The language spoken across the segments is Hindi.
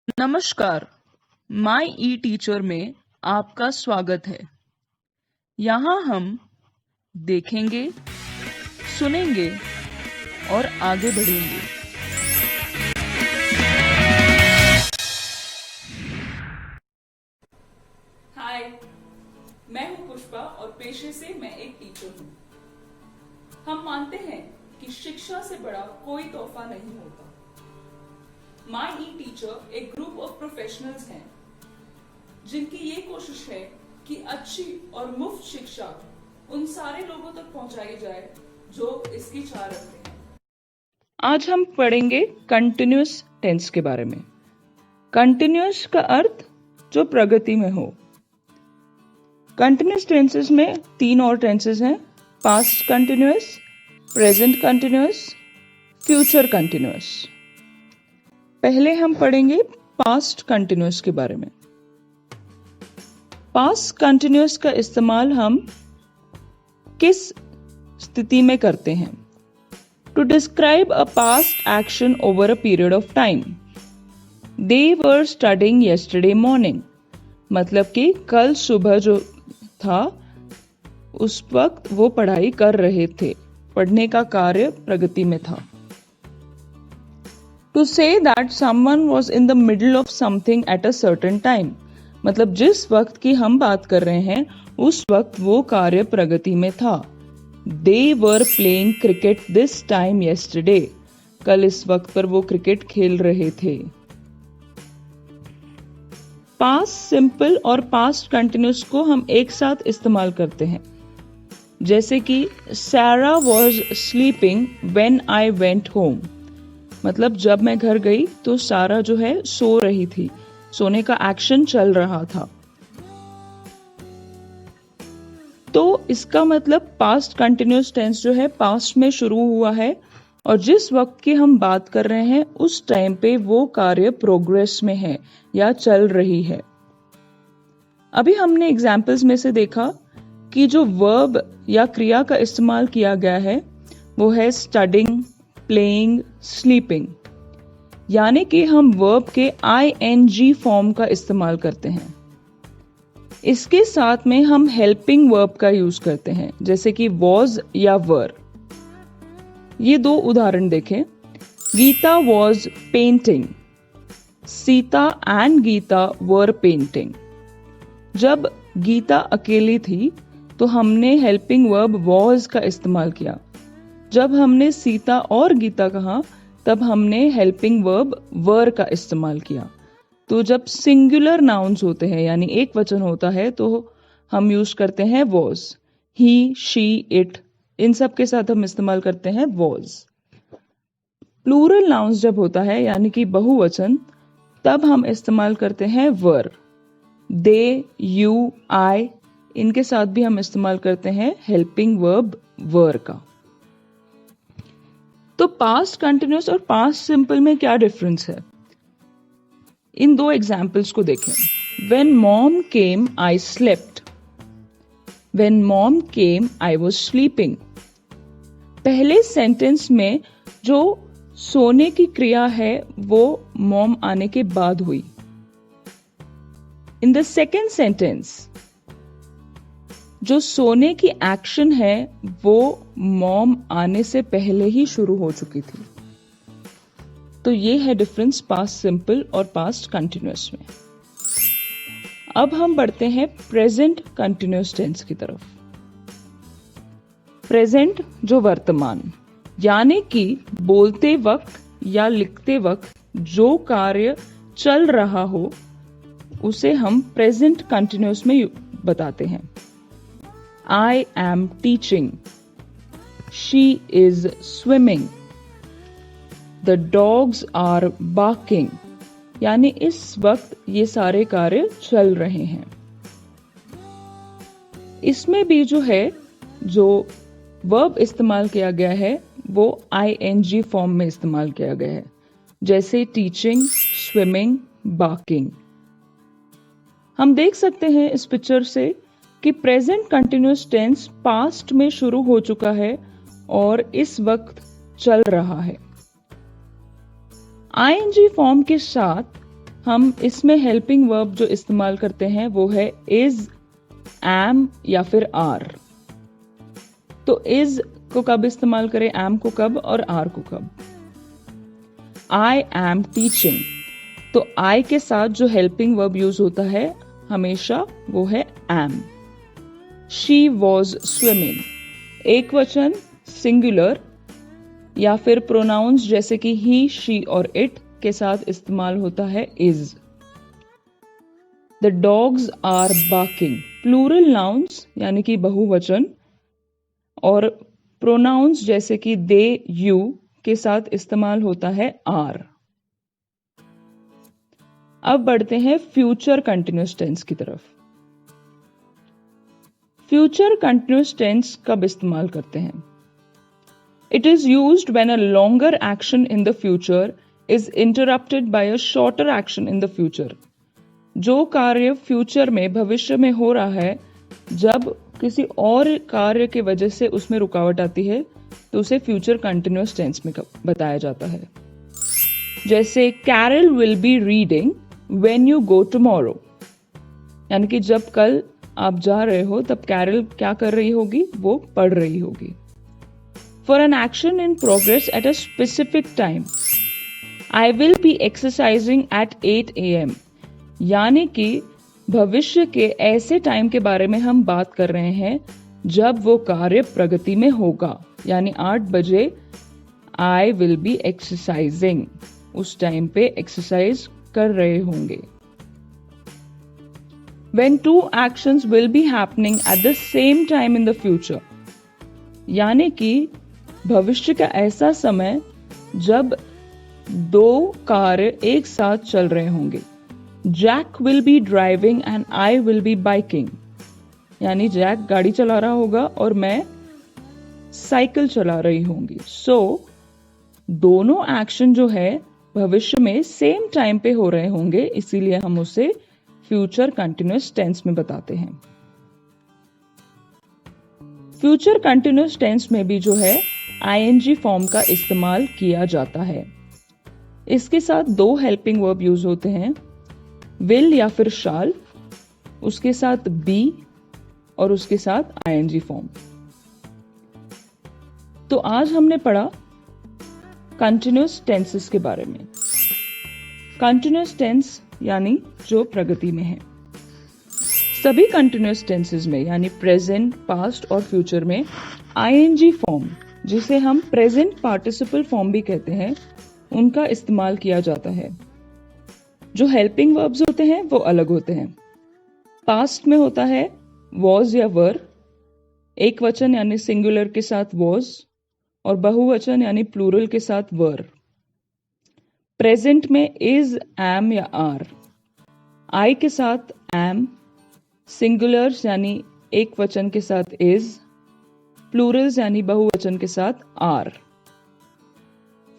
नमस्कार, माई ई टीचर में आपका स्वागत है। यहाँ हम देखेंगे, सुनेंगे और आगे बढ़ेंगे। हाय, मैं हूं पुष्पा और पेशे से मैं एक टीचर हूं। हम मानते हैं कि शिक्षा से बड़ा कोई तोहफा नहीं होता। माई ई टीचर एक ग्रुप ऑफ प्रोफेशनल्स हैं जिनकी ये कोशिश है कि अच्छी और मुफ्त शिक्षा उन सारे लोगों तक पहुंचाई जाए जो इसकी चाह रखते हैं। आज हम पढ़ेंगे कंटिन्यूअस टेंस के बारे में। कंटिन्यूअस का अर्थ जो प्रगति में हो। कंटिन्यूअस टेंसेस में 3 और टेंसेस हैं: past continuous, present continuous, future continuous. पहले हम पढ़ेंगे पास्ट कंटिन्यूअस के बारे में। पास्ट कंटिन्यूअस का इस्तेमाल हम किस स्थिति में करते हैं? To describe a past action over a period of time. They were studying yesterday morning, मतलब कि कल सुबह जो था उस वक्त वो पढ़ाई कर रहे थे, पढ़ने का कार्य प्रगति में था। To say that someone was in the middle of something at a certain time, मतलब जिस वक्त की हम बात कर रहे हैं उस वक्त वो कार्य प्रगति में था। They were playing cricket this time yesterday, कल इस वक्त पर वो क्रिकेट खेल रहे थे। पास्ट सिंपल और पास्ट कंटिन्यूअस को हम एक साथ इस्तेमाल करते हैं, जैसे कि सारा was sleeping when I went home, मतलब जब मैं घर गई तो सारा जो है सो रही थी, सोने का एक्शन चल रहा था। तो इसका मतलब पास्ट कंटिन्यूअस टेंस जो है पास्ट में शुरू हुआ है और जिस वक्त की हम बात कर रहे हैं उस टाइम पे वो कार्य प्रोग्रेस में है या चल रही है। अभी हमने एग्जाम्पल्स में से देखा कि जो वर्ब या क्रिया का इस्तेमाल किया गया है वो है स्टडिंग, प्लेइंग, स्लीपिंग, यानी कि हम वर्ब के ING फॉर्म का इस्तेमाल करते हैं। इसके साथ में हम हेल्पिंग वर्ब का यूज करते हैं, जैसे कि वॉज या वर। ये 2 उदाहरण देखें। Geeta was painting, Sita and Geeta were painting. जब गीता अकेली थी तो हमने हेल्पिंग वर्ब वॉज का इस्तेमाल किया। जब हमने सीता और गीता कहा तब हमने हेल्पिंग वर्ब वर का इस्तेमाल किया। तो जब सिंगुलर नाउन्स होते हैं यानी एक वचन होता है तो हम यूज करते हैं वॉज। ही, शी, इट, इन सब के साथ हम इस्तेमाल करते हैं वॉज। प्लूरल नाउन्स जब होता है यानी कि बहुवचन, तब हम इस्तेमाल करते हैं वर। दे, यू, आई, इनके साथ भी हम इस्तेमाल करते हैं हेल्पिंग वर्ब वर का। तो पास्ट कंटिन्यूअस और पास्ट सिंपल में क्या डिफरेंस है? इन 2 एग्जाम्पल्स को देखें। When mom came, I slept. When mom came, I was sleeping. पहले सेंटेंस में जो सोने की क्रिया है वो मॉम आने के बाद हुई। इन द सेकेंड सेंटेंस जो सोने की एक्शन है वो मॉम आने से पहले ही शुरू हो चुकी थी। तो ये है डिफरेंस पास्ट सिंपल और पास्ट कंटिन्यूअस में। अब हम बढ़ते हैं प्रेजेंट कंटिन्यूअस टेंस की तरफ। प्रेजेंट जो वर्तमान, यानी कि बोलते वक्त या लिखते वक्त जो कार्य चल रहा हो उसे हम प्रेजेंट कंटिन्यूअस में बताते हैं। I am teaching. She is swimming. The dogs are barking. यानी इस वक्त ये सारे कार्य चल रहे हैं। इसमें भी जो है जो वर्ब इस्तेमाल किया गया है वो ING फॉर्म में इस्तेमाल किया गया है, जैसे टीचिंग, स्विमिंग, बार्किंग। हम देख सकते हैं इस पिक्चर से कि प्रेजेंट कंटिन्यूअस टेंस पास्ट में शुरू हो चुका है और इस वक्त चल रहा है। ING फॉर्म के साथ हम इसमें हेल्पिंग वर्ब जो इस्तेमाल करते हैं वो है इज, एम या फिर आर। तो इज को कब इस्तेमाल करें, एम को कब और आर को कब? आई एम टीचिंग, तो आई के साथ जो हेल्पिंग वर्ब यूज होता है हमेशा वो है एम। शी वॉज स्विमिंग, एक वचन सिंगुलर या फिर प्रोनाउंस जैसे कि ही, शी और इट के साथ इस्तेमाल होता है is. The dogs are barking, plural nouns यानी कि बहुवचन और प्रोनाउंस जैसे कि दे, यू के साथ इस्तेमाल होता है आर। अब बढ़ते हैं फ्यूचर कंटिन्यूअस टेंस की तरफ। फ्यूचर कंटिन्यूअस टेंस कब इस्तेमाल करते हैं? It is used when a longer action in the future is interrupted by a shorter action in the future. जो कार्य फ्यूचर में, भविष्य में हो रहा है, जब किसी और कार्य की वजह से उसमें रुकावट आती है तो उसे फ्यूचर कंटिन्यूअस टेंस में बताया जाता है। जैसे Carol will be reading when you go tomorrow, यानी कि जब कल आप जा रहे हो तब कैरल क्या कर रही होगी, वो पढ़ रही होगी। For an action in progress at a specific time, I will be exercising at 8 AM, यानी कि भविष्य के ऐसे टाइम के बारे में हम बात कर रहे हैं जब वो कार्य प्रगति में होगा, यानी 8 बजे I will be exercising, उस टाइम पे एक्सरसाइज कर रहे होंगे। When two actions will be happening at the same time in the future, यानी कि भविष्य का ऐसा समय जब दो कार्य एक साथ चल रहे होंगे। Jack will be driving and I will be biking, यानी जैक गाड़ी चला रहा होगा और मैं साइकिल चला रही होंगी। सो दोनों एक्शन जो है भविष्य में सेम टाइम पे हो रहे होंगे, इसीलिए हम उसे फ्यूचर कंटिन्यूअस टेंस में बताते हैं। फ्यूचर कंटिन्यूअस टेंस में भी जो है आईएनजी फॉर्म का इस्तेमाल किया जाता है। इसके साथ दो हेल्पिंग वर्ब यूज होते हैं, विल या फिर शाल, उसके साथ बी और उसके साथ आईएनजी फॉर्म। तो आज हमने पढ़ा कंटिन्यूअस टेंसेस के बारे में। कंटिन्यूअस टेंस यानी जो प्रगति में है। सभी कंटिन्यूअस टेंसेस में यानी प्रेजेंट, पास्ट और फ्यूचर में आईएनजी फॉर्म, जिसे हम प्रेजेंट पार्टिसिपल फॉर्म भी कहते हैं, उनका इस्तेमाल किया जाता है। जो हेल्पिंग वर्ब्स होते हैं वो अलग होते हैं। पास्ट में होता है वॉज या वर, एक वचन यानी सिंगुलर के साथ वॉज और बहुवचन यानी प्लूरल के साथ वर। प्रेजेंट में इज, एम या आर, आई के साथ एम, सिंगुलर्स यानी एक वचन के साथ इज, प्लूरल्स यानी बहुवचन के साथ आर।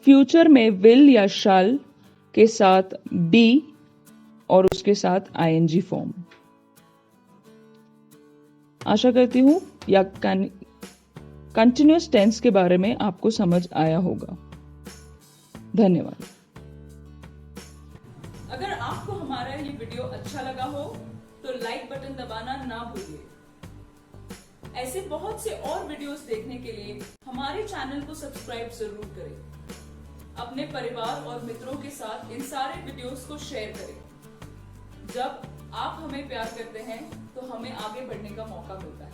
फ्यूचर में विल या शैल के साथ बी और उसके साथ आईएनजी फॉर्म। आशा करती हूं या कंटिन्यूअस टेंस के बारे में आपको समझ आया होगा। धन्यवाद। अगर आपको हमारा ये वीडियो अच्छा लगा हो तो लाइक बटन दबाना ना भूलिए। ऐसे बहुत से और वीडियोस देखने के लिए हमारे चैनल को सब्सक्राइब जरूर करें। अपने परिवार और मित्रों के साथ इन सारे वीडियोस को शेयर करें। जब आप हमें प्यार करते हैं तो हमें आगे बढ़ने का मौका मिलता है।